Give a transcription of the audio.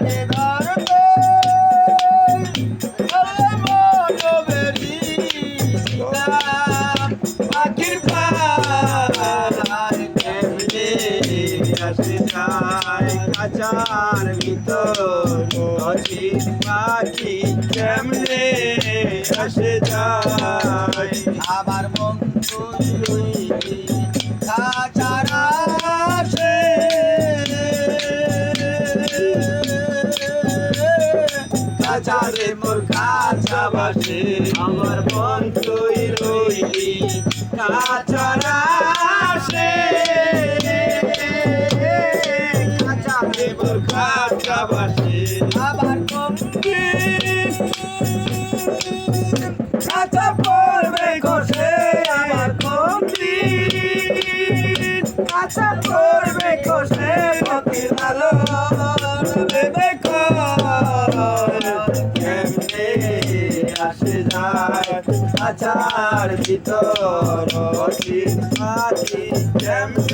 তারে ধরতে পাখির পায় কেমনে আসে যায় খাঁচার ভিতর অচিন পাখি কেমনে আসে যায় আমার মন তৈরি খাঁচার আসে খাঁচারে মোর খাঁচা বাসে আমার মন তৈরি খাঁচার আসে খাঁচারে মোর খাঁচা বাসে আমার কমকি খাঁচা পড়বে খসে আমার কমকি খাঁচা পড়বে খসে পথের আলো ভেবে কেমনে আসে যায় খাঁচার ভিতর অচিন পাখি কেমনে